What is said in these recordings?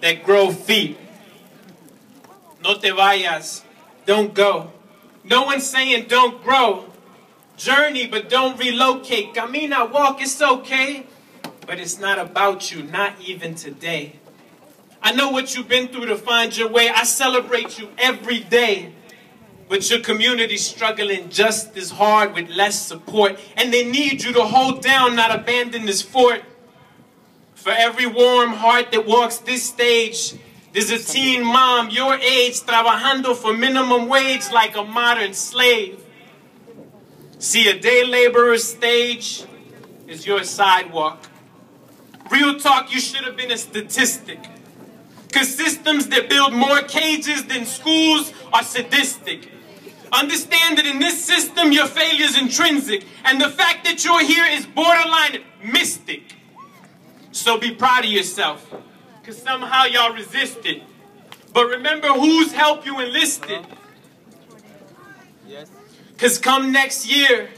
that grow feet. No te vayas, don't go. No one's saying don't grow. Journey, but don't relocate. Camina, walk, it's okay. But it's not about you, not even today. I know what you've been through to find your way. I celebrate you every day. But your community's struggling just as hard with less support. And they need you to hold down, not abandon this fort. For every warm heart that walks this stage, there's a teen mom your age trabajando for minimum wage like a modern slave. See, a day laborer's stage is your sidewalk. Real talk, you should have been a statistic. Because systems that build more cages than schools are sadistic. Understand that in this system, your failure is intrinsic. And the fact that you're here is borderline mystic. So be proud of yourself. Because somehow y'all resisted. But remember whose help you enlisted. Because come next year,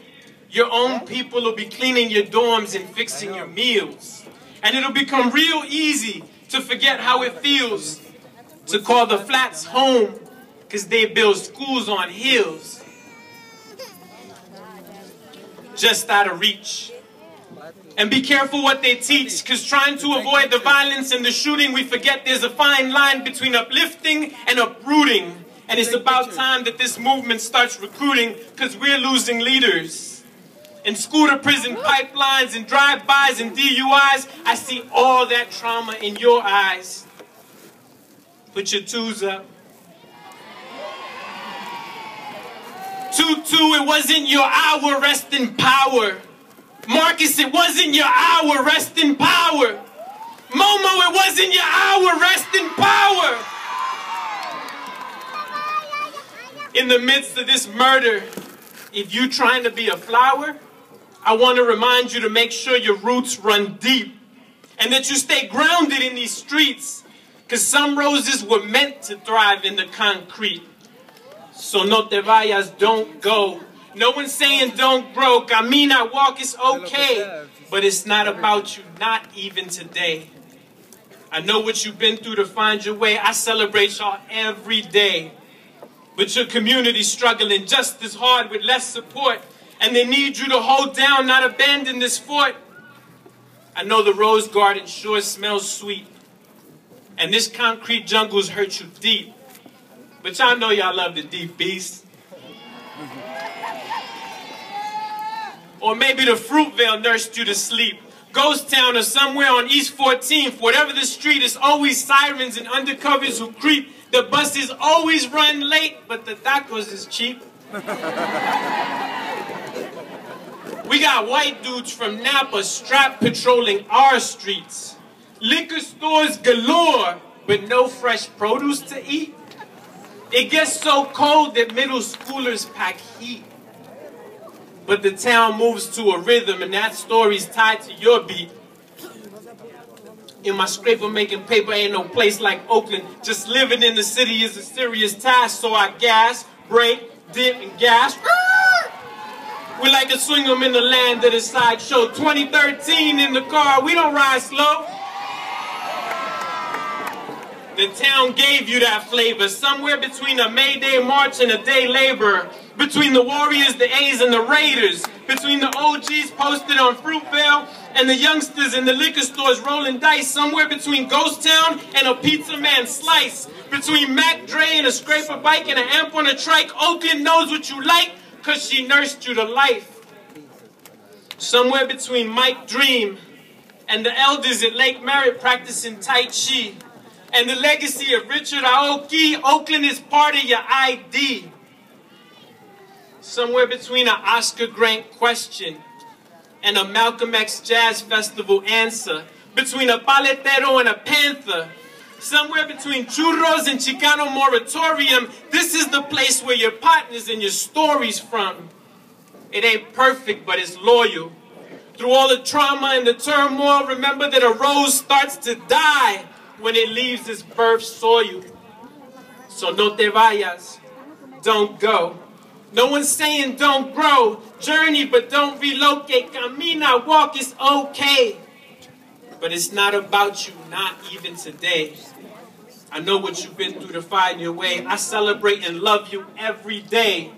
your own people will be cleaning your dorms and fixing your meals. And it'll become real easy to forget how it feels to call the flats home because they build schools on hills. Just out of reach. And be careful what they teach, because trying to avoid the violence and the shooting, we forget there's a fine line between uplifting and uprooting. And it's about time that this movement starts recruiting, because we're losing leaders. In school-to-prison pipelines and drive-bys and DUIs, I see all that trauma in your eyes. Put your twos up. 2-2, it wasn't your hour, rest in power. Marcus, it wasn't your hour, rest in power. Momo, it wasn't your hour, rest in power. In the midst of this murder, if you're trying to be a flower, I want to remind you to make sure your roots run deep and that you stay grounded in these streets, because some roses were meant to thrive in the concrete. So no te vayas, don't go. No one's saying don't grow. Camina, walk, it's okay. But it's not about you, not even today. I know what you've been through to find your way. I celebrate y'all every day. But your community's struggling just as hard with less support. And they need you to hold down, not abandon this fort. I know the rose garden sure smells sweet. And this concrete jungle's hurt you deep. But y'all know y'all love the deep beast. Or maybe the Fruitvale nursed you to sleep. Ghost Town or somewhere on East 14th, whatever the street, is always sirens and undercovers who creep. The buses always run late, but the tacos is cheap. We got white dudes from Napa strapped patrolling our streets. Liquor stores galore, but no fresh produce to eat. It gets so cold that middle schoolers pack heat. But the town moves to a rhythm, and that story's tied to your beat. In my scraper making paper ain't no place like Oakland. Just living in the city is a serious task, so I gas, brake, dip, and gas. We like to swing them in the land of the sideshow. 2013 in the car, we don't ride slow. The town gave you that flavor, somewhere between a May Day march and a day labor. Between the Warriors, the A's, and the Raiders. Between the OGs posted on Fruitvale and the youngsters in the liquor stores rolling dice. Somewhere between Ghost Town and a Pizza Man slice. Between Mac Dre and a scraper bike and an amp on a trike. Oakland knows what you like, because she nursed you to life. Somewhere between Mike Dream and the elders at Lake Merritt practicing Tai Chi. And the legacy of Richard Aoki, Oakland is part of your ID. Somewhere between an Oscar Grant question and a Malcolm X Jazz Festival answer. Between a paletero and a panther. Somewhere between churros and Chicano moratorium. This is the place where your partners and your stories from. It ain't perfect, but it's loyal. Through all the trauma and the turmoil, remember that a rose starts to die when it leaves its birth soil. So no te vayas, don't go. No one's saying don't grow. Journey, but don't relocate. Camina, walk, it's okay. But it's not about you, not even today. I know what you've been through to find your way. I celebrate and love you every day.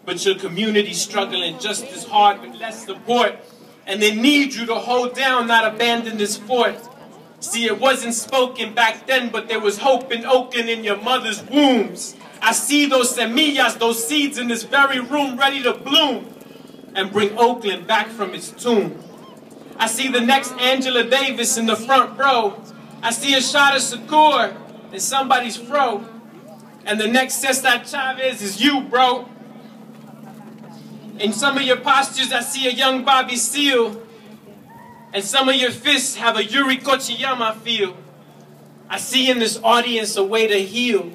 But your community's struggling just as hard with less support. And they need you to hold down, not abandon this fort. See, it wasn't spoken back then, but there was hope in Oakland in your mother's wombs. I see those semillas, those seeds in this very room ready to bloom and bring Oakland back from its tomb. I see the next Angela Davis in the front row. I see a shot of Shakur in somebody's fro. And the next Cesar Chavez is you, bro. In some of your postures, I see a young Bobby Seale. And some of your fists have a Yuri Kochiyama feel. I see in this audience a way to heal.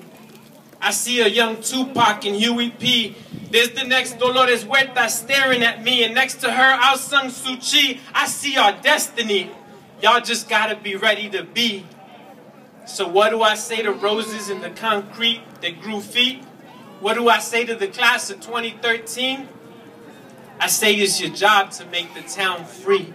I see a young Tupac and Huey P. There's the next Dolores Huerta staring at me. And next to her, Aung San Suu Kyi. I see our destiny. Y'all just gotta be ready to be. So what do I say to roses in the concrete that grew feet? What do I say to the class of 2013? I say it's your job to make the town free.